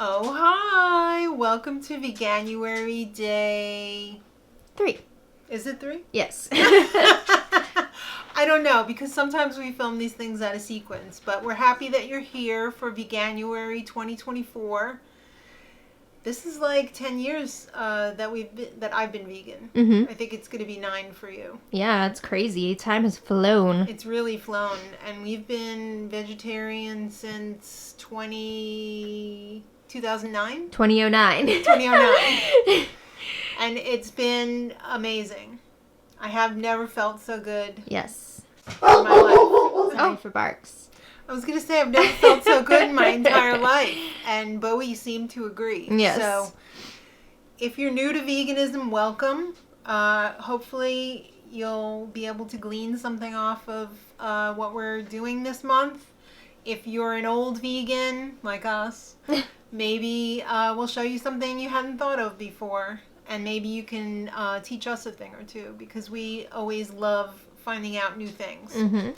Oh, hi! Welcome to Veganuary day 3. Is it 3? Yes. I don't know, because sometimes we film these things out of sequence, but we're happy that you're here for Veganuary 2024. This is like 10 years that I've been vegan. Mm-hmm. I think it's going to be 9 for you. Yeah, it's crazy. Time has flown. It's really flown, and we've been vegetarian since 2009? 2009. 2009. And it's been amazing. I have never felt so good Yes. in my life. Sorry for barks. I was going to say I've never felt so good in my entire life. And Bowie seemed to agree. Yes. So if you're new to veganism, welcome. Hopefully you'll be able to glean something off of what we're doing this month. If you're an old vegan like us, maybe we'll show you something you hadn't thought of before. And maybe you can teach us a thing or two, because we always love finding out new things. Mm-hmm.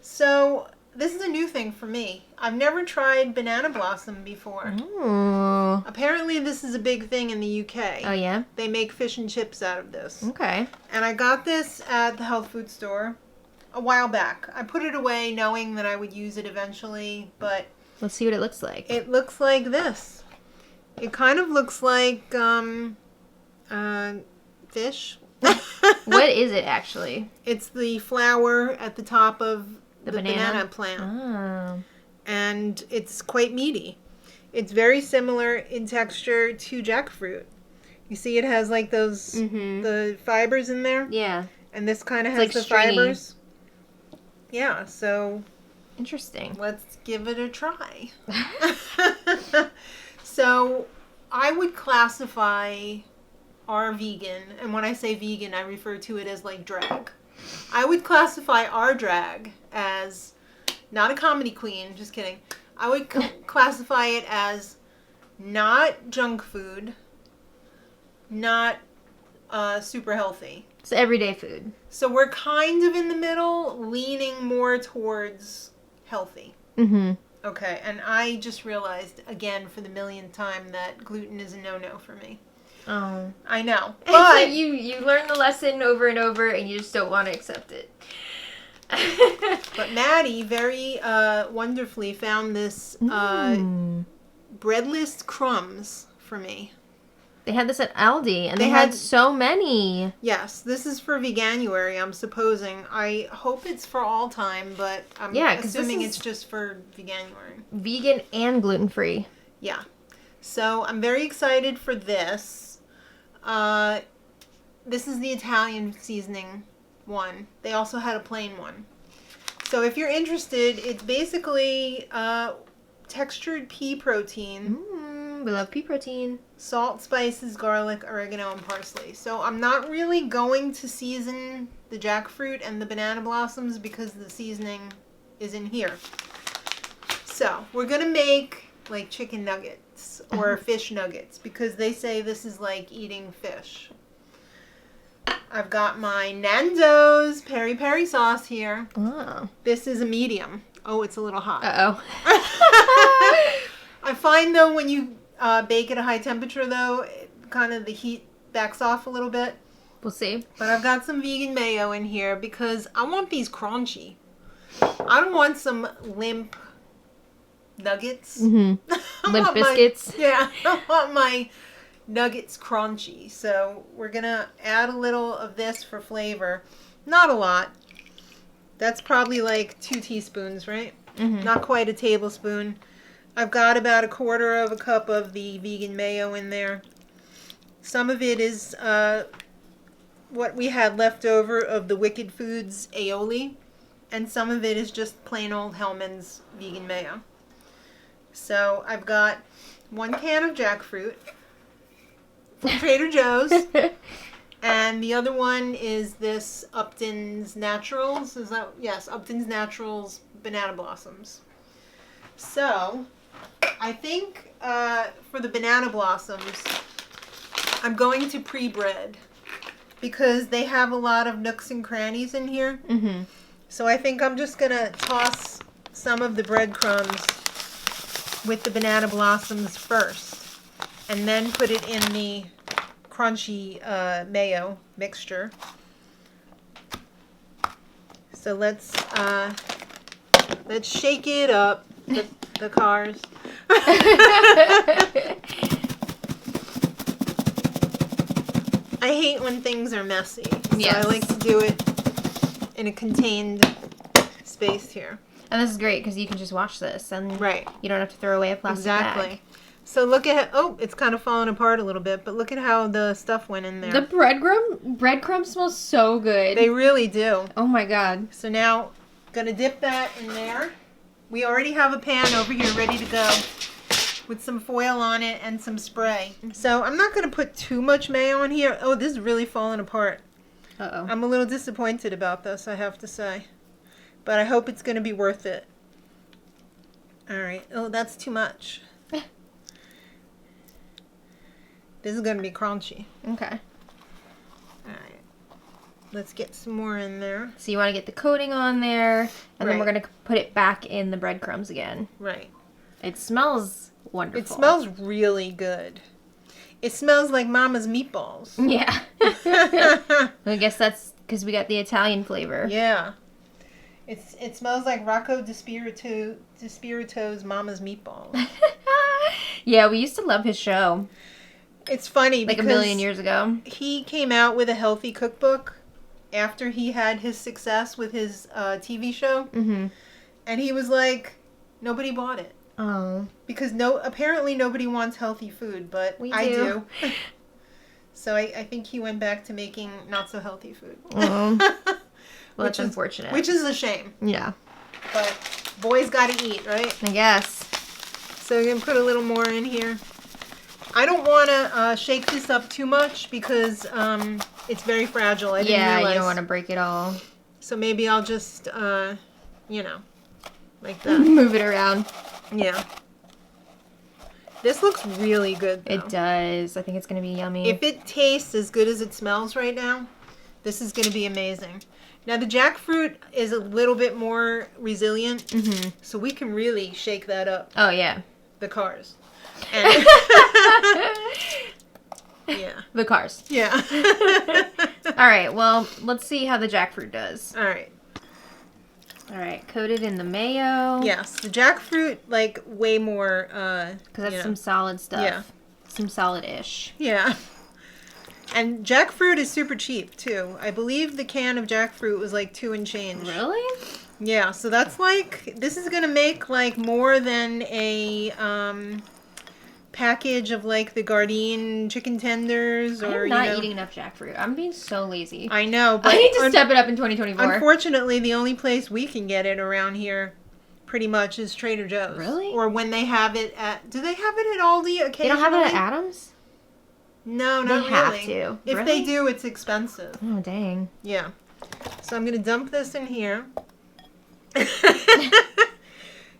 So this is a new thing for me. I've never tried banana blossom before. Ooh. Apparently this is a big thing in the UK. Oh, yeah? They make fish and chips out of this. Okay. And I got this at the health food store a while back. I put it away knowing that I would use it eventually, but Let's see what it looks like. it looks like this. It kind of looks like fish. What is it, actually? It's the flower at the top of the banana? banana plant. Oh. And it's quite meaty. It's very similar in texture to jackfruit. You see it has like those the fibers in there? Yeah. And this kind of has like the stringy. fibers. Yeah, so Interesting. let's give it a try. So I would classify our vegan, and when I say vegan, I refer to it as like drag. I would classify our drag as not a comedy queen, just kidding. I would classify it as not junk food, not super healthy. It's everyday food. So we're kind of in the middle, leaning more towards healthy. Mm-hmm. Okay, and I just realized, again, for the millionth time, that gluten is a no-no for me. Oh. I know. It's like But you learn the lesson over and over, and you just don't want to accept it. but Maddie very wonderfully found this breadless crumbs for me. They had this at Aldi, and They they had had- so many. Yes, this is for Veganuary, I'm supposing. I hope it's for all time, but I'm Yeah, 'cause this assuming is- it's just for Veganuary. Vegan and gluten-free. Yeah. So I'm very excited for this. This is the Italian seasoning one. They also had a plain one. So if you're interested, it's basically textured pea protein, We love pea protein. salt, spices, garlic, oregano, and parsley. So I'm not really going to season the jackfruit and the banana blossoms because the seasoning is in here. So we're going to make like chicken nuggets or fish nuggets, because they say this is like eating fish. I've got my Nando's peri peri sauce here. Oh. This is a medium. Oh, it's a little hot. Uh-oh. I find though when you bake at a high temperature though, kind of the heat backs off a little bit. We'll see. But I've got some vegan mayo in here because I want these crunchy. I don't want some limp nuggets. Mm-hmm. I Limp want biscuits. I want my nuggets crunchy. So we're going to add a little of this for flavor. Not a lot. That's probably like 2 teaspoons, right? Mm-hmm. Not quite a tablespoon. I've got about 1/4 cup of the vegan mayo in there. Some of it is what we had left over of the Wicked Foods aioli. And some of it is just plain old Hellman's vegan mayo. So I've got 1 can of jackfruit from Trader Joe's. And the other one is this Upton's Naturals. Is that? Yes, Upton's Naturals banana blossoms. So I think for the banana blossoms, I'm going to pre-bread because they have a lot of nooks and crannies in here. Mm-hmm. So I think I'm just going to toss some of the breadcrumbs with the banana blossoms first, and then put it in the crunchy mayo mixture. So let's shake it up. The cars. I hate when things are messy. So Yes. I like to do it in a contained space here. And this is great because you can just wash this and Right. you don't have to throw away a plastic Exactly. bag. So look at it's kind of falling apart a little bit, but look at how the stuff went in there. The breadcrumb smells so good. They really do. Oh my god. So now, gonna dip that in there. We already have a pan over here ready to go with some foil on it and some spray. So I'm not gonna put too much mayo in here. Oh, this is really falling apart. Uh-oh. I'm a little disappointed about this, I have to say. But I hope it's gonna be worth it. Alright. Oh, that's too much. This is gonna be crunchy. Okay. Alright. Let's get some more in there. So you want to get the coating on there, and then we're Right. going to put it back in the breadcrumbs again. Right. It smells wonderful. It smells really good. It smells like Mama's meatballs. Yeah. I guess that's because we got the Italian flavor. Yeah. It smells like Rocco Despirito's Mama's meatballs. Yeah, we used to love his show. It's funny Like because a million years ago. he came out with a healthy cookbook after he had his success with his TV show. Mm-hmm. And he was like, nobody bought it. Oh. Because apparently nobody wants healthy food, but We I do. do. So I think he went back to making not so healthy food. Oh. Well, Which that's is- unfortunate. Which is a shame. Yeah. But boys gotta eat, right? I guess. So I'm going to put a little more in here. I don't want to shake this up too much because it's very fragile. I didn't Yeah, realize. you don't want to break it all. So maybe I'll just, like that. Move it around. Yeah. This looks really good, though. It does. I think it's going to be yummy. If it tastes as good as it smells right now, this is going to be amazing. Now, the jackfruit is a little bit more resilient, Mm-hmm. so we can really shake that up, Oh, yeah. the cars. And yeah. The cars. Yeah. All right, well, let's see how the jackfruit does. All right. All right, coat it in the mayo. Yes, the jackfruit, like, way more, Because that's some solid stuff. Yeah. Some solid-ish. Yeah. And jackfruit is super cheap, too. I believe the can of jackfruit was, like, 2 and change. Really? Yeah, so that's, like, this is gonna make, like, more than a, package of, like, the Gardein chicken tenders, or, I'm not you know. eating enough jackfruit. I'm being so lazy. I know, but I need to step it up in 2024. unfortunately, the only place we can get it around here pretty much is Trader Joe's. Really? Or when they have it at... Do they have it at Aldi occasionally? They don't have it at Adams? No, not They have really. to. If Really? they do, it's expensive. Oh, dang. Yeah. So I'm going to dump this in here.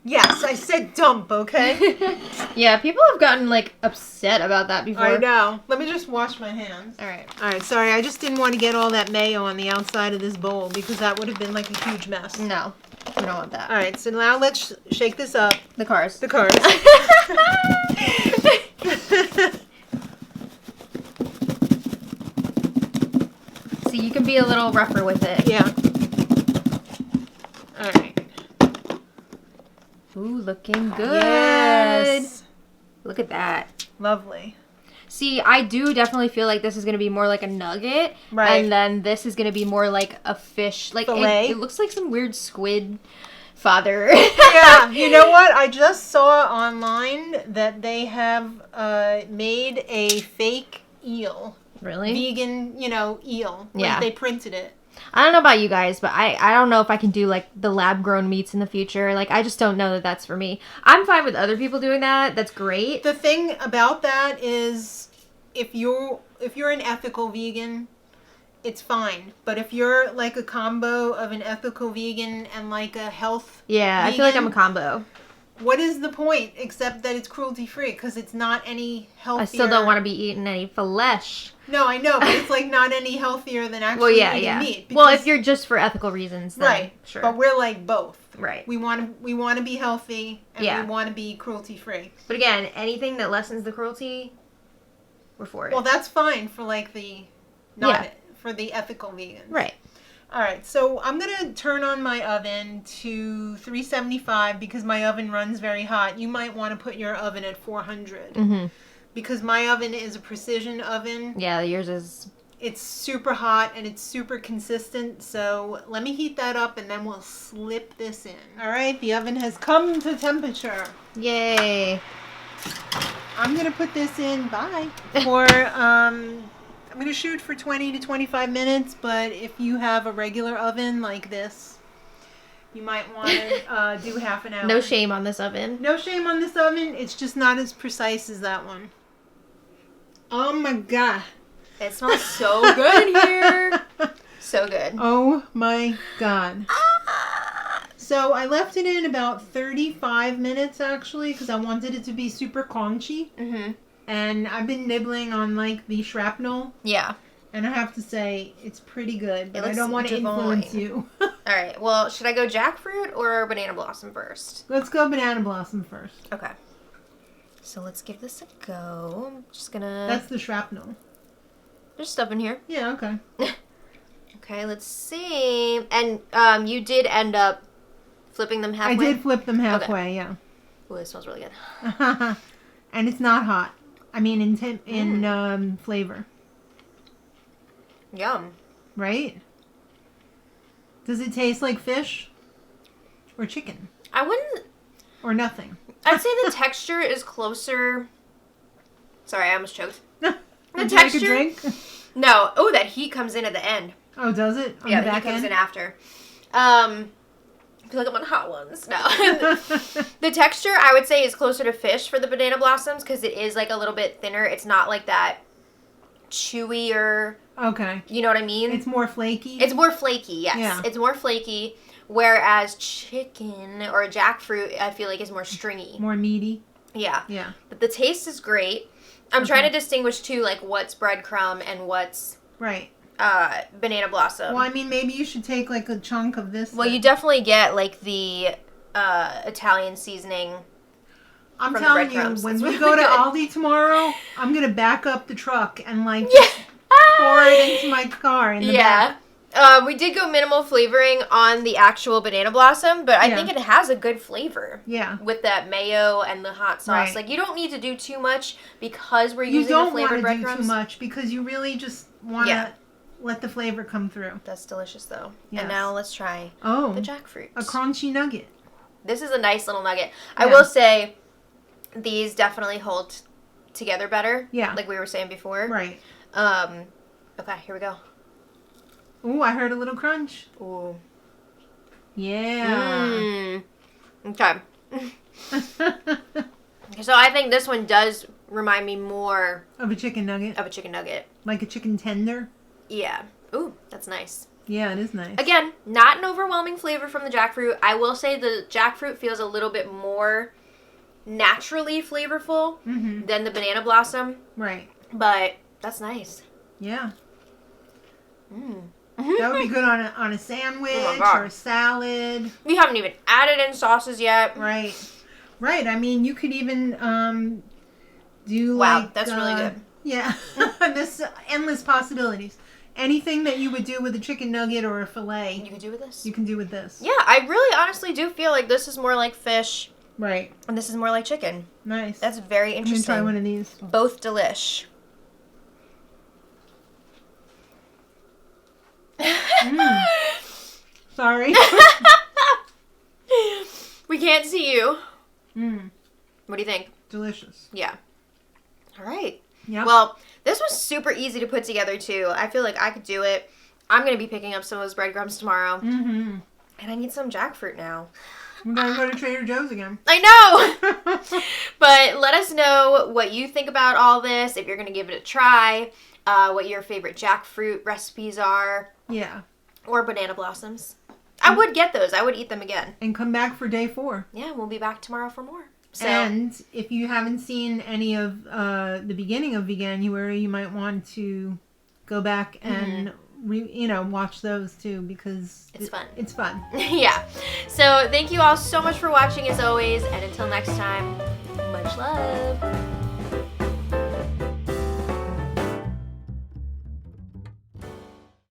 Yes, I said dump, okay? Yeah, people have gotten, like, upset about that before. I know. Let me just wash my hands. All right. All right, sorry. I just didn't want to get all that mayo on the outside of this bowl because that would have been like a huge mess. No, we don't want that. All right, so now let's shake this up. The cars. The cars. See, you can be a little rougher with it. Yeah. All right. Ooh, looking good. Yes. Look at that. Lovely. See, I do definitely feel like this is going to be more like a nugget. Right. And then this is going to be more like a fish. Like, Fillet? it looks like some weird squid father. Yeah, you know what? I just saw online that they have made a fake eel. Really? Vegan, eel. Yeah. Like they printed it. I don't know about you guys, but I don't know if I can do, like, the lab-grown meats in the future. Like, I just don't know that that's for me. I'm fine with other people doing that. That's great. The thing about that is if you're an ethical vegan, it's fine. But if you're like a combo of an ethical vegan and like a health Yeah, I feel like I'm a vegan, combo. what is the point except that it's cruelty-free? Because it's not any healthier. I still don't want to be eating any flesh. No, I know, but it's like not any healthier than actually Well, yeah, eating yeah. meat. Well, because- if you're just for ethical reasons, then right, sure. but we're like both. Right. We want to be healthy, and Yeah. we want to be cruelty free. But again, anything that lessens the cruelty, we're for it. Well, that's fine for like the for the ethical vegans. Right. All right, so I'm going to turn on my oven to 375 because my oven runs very hot. You might want to put your oven at 400 because my oven is a precision oven. Yeah, yours is... It's super hot and it's super consistent, so let me heat that up and then we'll slip this in. All right, the oven has come to temperature. Yay. I'm going to put this in, for, I'm going to shoot for 20 to 25 minutes, but if you have a regular oven like this, you might want to do half an hour. No shame on this oven. No shame on this oven. It's just not as precise as that one. Oh my God. It smells so good in here. So good. Oh my God. So I left it in about 35 minutes actually because I wanted it to be super crunchy. And I've been nibbling on like the shrapnel. Yeah. And I have to say, it's pretty good, but It I don't want to looks influence you. All right. Well, should I go jackfruit or banana blossom first? Let's go banana blossom first. Okay. So let's give this a go. I'm just gonna... That's the shrapnel. There's stuff in here. Yeah, okay. Okay, let's see. And you did end up flipping them halfway? I did flip them halfway, yeah. Ooh, it smells really good. And it's not hot. I mean, in flavor. Yum. Right? Does it taste like fish? Or chicken? I wouldn't... Or nothing? I'd say the texture is closer... Sorry, I almost choked. Would you like a drink? No. Oh, that heat comes in at the end. Oh, does it? On Yeah, the the heat back comes end? in after. I feel like I'm on hot ones. No. The texture, I would say, is closer to fish for the banana blossoms because it is like a little bit thinner. It's not like that chewier... Okay. You know what I mean? It's more flaky? It's more flaky, yes. Yeah. It's more flaky, whereas chicken or jackfruit, I feel like, is more stringy. More meaty? Yeah. Yeah. But the taste is great. I'm trying to distinguish, too, like, what's breadcrumb and what's Right. banana blossom. Well, I mean, maybe you should take, like, a chunk of this. Well, you definitely get, like, the Italian seasoning. I'm from the telling you, breadcrumbs. when It's we really go to good. Aldi tomorrow, I'm going to back up the truck and, like, Yeah. pour it into my car in the back. We did go minimal flavoring on the actual banana blossom, but I Yeah. think it has a good flavor. Yeah. With that mayo and the hot sauce. Right. Like, you don't need to do too much because we're You using the don't flavored want to do breadcrumbs. too much because you really just want to Yeah. let the flavor come through. That's delicious, though. Yes. And now let's try Oh, the jackfruit. a crunchy nugget. This is a nice little nugget. I Yeah. will say, these definitely hold together better. Yeah. Like we were saying before. Right. Okay, here we go. Ooh, I heard a little crunch. Ooh. Yeah. Okay. So I think this one does remind me more Of a chicken nugget. of a chicken nugget. Like a chicken tender. Yeah. Ooh, that's nice. Yeah, it is nice. Again, not an overwhelming flavor from the jackfruit. I will say the jackfruit feels a little bit more naturally flavorful than the banana blossom. Right. But that's nice. Yeah. Mm. That would be good on a sandwich God. or a salad. We haven't even added in sauces yet. Right. Right. I mean, you could even do Wow, like... that's really good. Yeah. There's endless possibilities. Anything that you would do with a chicken nugget or a fillet, You could do with this? you can do with this. Yeah, I really honestly do feel like this is more like fish Right. and this is more like chicken. Nice. That's very I'm going to interesting. try one of these. Both delish. Sorry. We can't see you. Mm. What do you think? Delicious. Yeah. All right. Yeah. Well, this was super easy to put together, too. I feel like I could do it. I'm going to be picking up some of those breadcrumbs tomorrow. Mm-hmm. And I need some jackfruit now. We're going to go to Trader Joe's again. I know! But let us know what you think about all this, if you're going to give it a try, what your favorite jackfruit recipes are, Yeah. or banana blossoms. I would get those. I would eat them again. And come back for day 4. Yeah, we'll be back tomorrow for more. So, And if you haven't seen any of the beginning of Veganuary, you might want to go back and watch those too, because It's fun. It's fun. Yeah. So thank you all so much for watching as always, and until next time, much love.